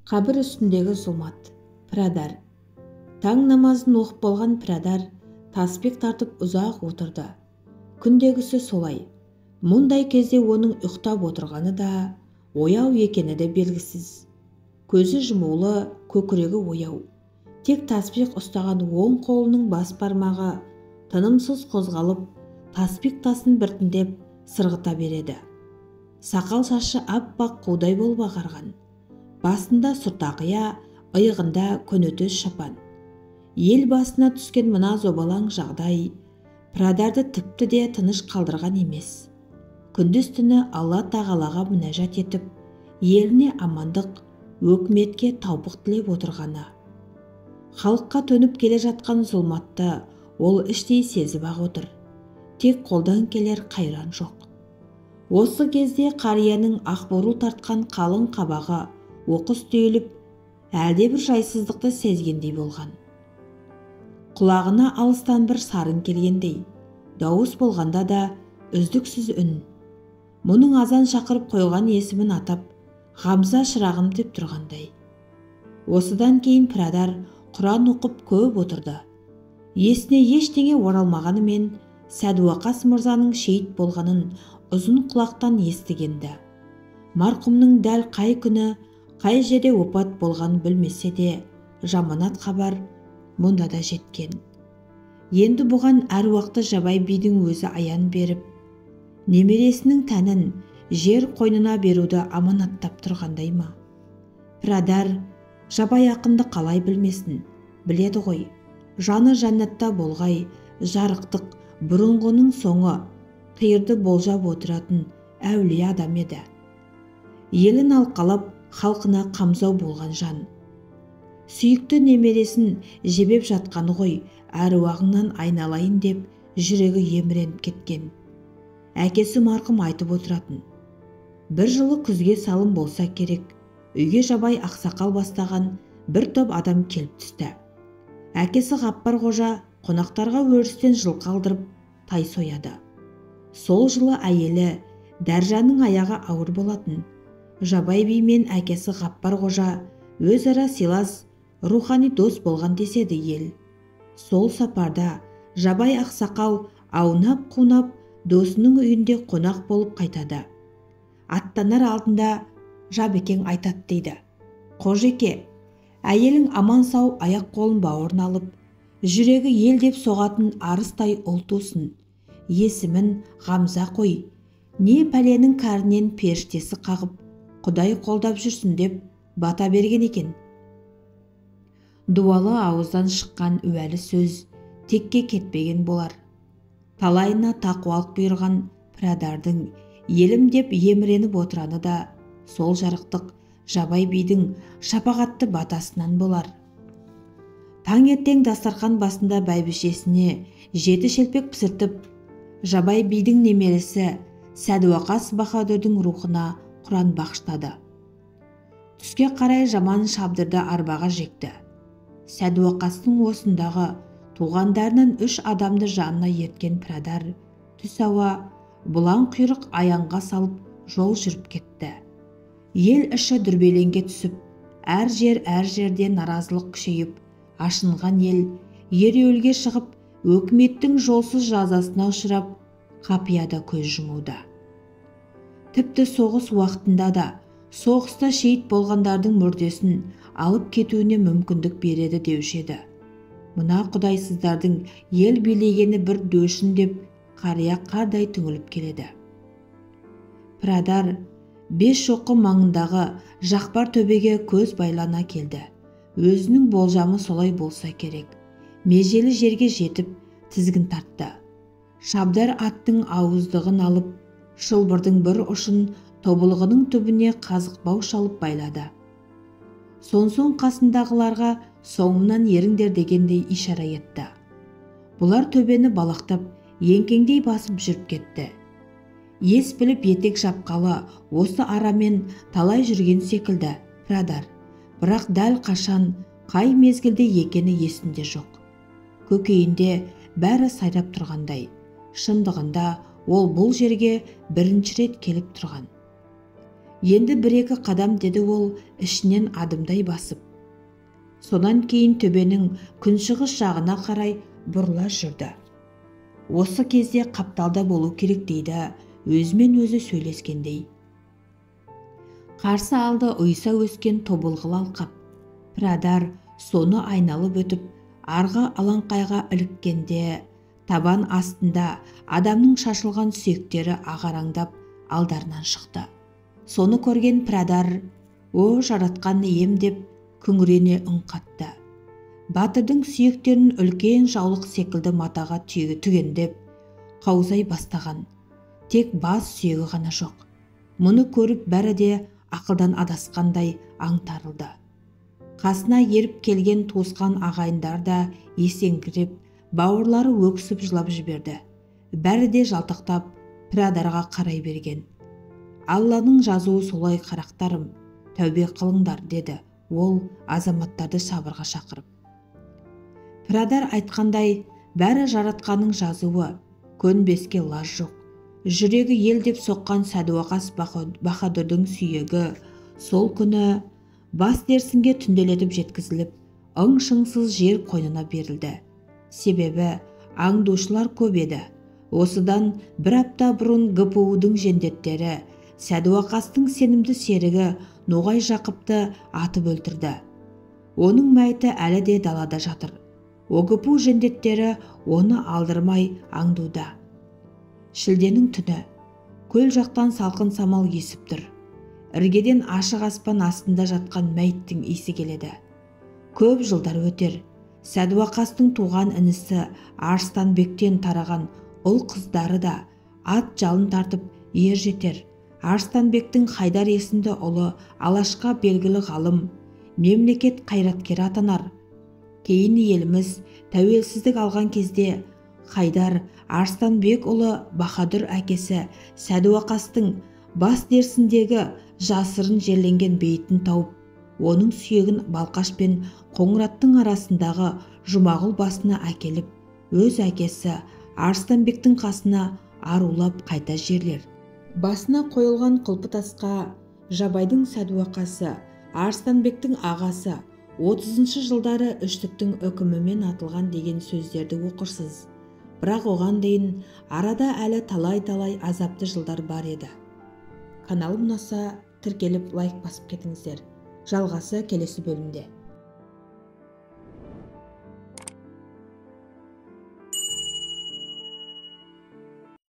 Қабір үстіндегі зұлмат. Пірадар. Таң намазын оқып болған пірадар таспиқ тартып ұзақ отырды. Күндегісі солай. Мұндай кезде оның ұйықтап отырғаны да, ояу екені де белгісіз. Көзі жұмулы, көкірегі ояу. Тек таспиқ ұстаған оң қолының бас бармағы тынымсыз қозғалып, таспиқ тасын біртіндеп сырғыта береді. Сақал шашы аппақ қудай болып ағарған. Басында сұртақия, иығында көнетөз шапан. Ел басына түскен мына зобалаң жағдай пірадарды тіпті де тыныш қалдырған емес. Күндіз түні Алла тағалаға мінәжат етіп, еліне амандық, өкіметке таупық тілеп отырғаны. Халыққа төніп келе жатқан зұлматты ол іштей сезіп ақ отыр. Тек қолдан келер қайран жоқ. Осы кезде қарияның ақборыл тартқан қалың қабағы оқыс түйіліп, әлде бір жайсыздықты сезгендей болған. Құлағына алыстан бір сарын келгендей, дауыс болғанда да үздіксіз үн. Мұның азан шақырып қойған есімін атап, Ғамза шырағым деп тұрғандай. Осыдан кейін пірадар Құран оқып көп отырды. Есіне ештеңе оралмағанымен, Сәдуақас мырзаның шейіт болғанын ұзын құлақтан естігенді. Марқұмның дәл қай күні, қай жерде опат болғанын білмесе де, жаманат хабар мұнда да жеткен. Енді бұған әруақты Жабай бидің өзі аян беріп, немересінің тәнін жер қойнына беруді аманаттап тұрғандай ма? Пірадар Жабай ақынды қалай білмесін, біледі ғой. Жаны жәннатта болғай, жарықтық бұрынғының соңы қиырды болжап отыратын әулие адам еді. Елін алқалап, халқына қамзау болған жан. Сүйікті немересін жебеп жатқаны ғой, әруағыңнан айналайын деп жүрегі еміреніп кеткен. Әкесі марқұм айтып отыратын. Бір жылы күзге салым болса керек, үйге Жабай ақсақал бастаған бір топ адам келіп түсті. Әкесі Ғаппар қожа қонақтарға өрістен жылқы алдырып, тай сояды. Сол жылы әйелі Дәржанның аяғы ауыр болатын. Жабай би мен әкесі Ғаппар қожа өзара сыйлас, рухани дос болған деседі ел. Сол сапарда Жабай ақсақал аунап-қунап досының үйінде қонақ болып қайтады. Аттанар алдында Жабекең айтады дейді. Қожеке, әйелің аман сау аяқ қолын бауырын алып, жүрегі ел деп соғатын арыстай ұл тусын. Есімін Ғамза қой, не пәленің кәрінен періштесі қағып, Құдай қолдап жүрсін деп бата берген екен. Дуалы ауыздан шыққан уәлі сөз текке кетпеген болар. Талайына тақуалық бұйырған пірадардың елім деп еміреніп отыраны да сол жарықтық Жабай бидің шапағатты батасынан болар. Таңертең дастархан басында бәйбішесіне 7 шелпек пісіртіп, Жабай бидің немересі Сәдуақас Баһадүрдің рухына Құран бағыштады. Түске қарай жаман шабдырды арбаға жекті. Сәдуақастың осындағы туғандарынан 3 адамды жанына ерткен пірадар түс ауа бұлаң құйрық аяңға салып жол жүріп кетті. Ел іші дүрбеленге түсіп, әр жерде наразылық күшейіп, ашынған ел ереуілге шығып, өкіметтің жолсыз жазасына ұшырап, қапияда көз жұмуда. Тіпті соғыс уақытында да соғыста шейіт болғандардың мүрдесін алып кетуіне мүмкіндік береді деуші еді. Мына құдайсыздардың ел билегені бір дөшін деп қария қардай түңіліп келеді. Пірадар 5 шоқы маңындағы Жақпар төбеге көз байлана келді. Өзінің болжамы солай болса керек. Межелі жерге жетіп тізгін тартты. Шабдар аттың ауыздығын алып, шылбырдың бір ұшын тобылғының түбіне қазықбау шалып байлады. Сонсоң қасындағыларға соңымнан еріңдер дегендей ишара етті. Бұлар төбені балақтап, еңкеңдей басып жүріп кетті. Ес біліп етек жапқалы осы арамен талай жүрген секілді пірадар, бірақ дәл қашан, қай мезгілде екені есінде жоқ. Көкейінде бәрі сайрап тұрғандай, шындығында ол бұл жерге бірінші рет келіп тұрған. Енді 1-2 қадам деді ол ішінен адымдай басып. Сонан кейін төбенің күншығыс жағына қарай бұрыла жүрді. Осы кезде қапталда болу керек дейді, өзімен өзі сөйлескендей. Қарсы алды ұйса өскен тобылғылы алқап. Пірадар соны айналып өтіп, арғы алаңқайға іліккенде, табан астында адамның шашылған сүйектері ағараңдап алдарынан шықты. Соны көрген пірадар, «О, жаратқан ием» деп күңірене үн қатты. Батырдың сүйектерін үлкен жаулық секілді матаға түгендеп, қаузай бастаған. Тек бас сүйегі ғана жоқ. Мұны көріп бәрі де ақылдан адасқандай аңтарылды. Қасына еріп келген туысқан ағайындар да есеңгіреп, бауырлары өксіп жылап жіберді. Бәрі де жалтақтап пірадарға қарай берген. «Алланың жазуы солай, қарақтарым, тәубе қылыңдар» деді ол азаматтарды сабырға шақырып. Пірадар айтқандай, бәрі жаратқанның жазуы, көнбеске лаж жоқ. Жүрегі ел деп соққан Сәдуақас Баһадүрдің сүйегі сол күні бас дерсінге түнделетіп жеткізіліп, ың-шыңсыз жер қойнына берілді. Себебі аңдушылар көп еді. Осыдан 1 апта бұрын ГПУ-дің жендеттері Сәдуақастың сенімді серігі Ноғай Жақыпты атып өлтірді. Оның мәйіті әлі де далада жатыр. ОГПУ жендеттері оны алдырмай аңдуда. Шілденің түні. Көл жақтан салқын самал есіп тұр. Іргеден ашық аспан астында жатқан мәйіттің иісі келеді. Көп жылдар өтер. Сәдуақастың туған інісі Арыстанбектен тараған ұл қыздары да ат жалын тартып ер жетер. Арыстанбектің Хайдар есімді ұлы Алашқа белгілі ғалым, мемлекет қайраткері атанар. Кейін еліміз тәуелсіздік алған кезде Хайдар Арыстанбек ұлы Баһадүр әкесі Сәдуақастың бас дерсіндегі жасырын жерленген бейітін тауып, оның сүйегін Балқаш пен Қоңыраттың арасындағы Жұмағұл басына әкеліп, өз әкесі Арыстанбектің қасына арулап қайта жерлер. Басына қойылған құлпытасқа Жабайдың Сәдуақасы, Арыстанбектің ағасы 30-шы жылдары үштіктің үкімімен атылған деген сөздерді оқырсыз. Бірақ оған дейін арада әлі талай-талай азапты жылдар бар еді. Каналым ұнаса, тіркеліп лайк басып кетіңіздер. Жалғасы келесі бөлімде.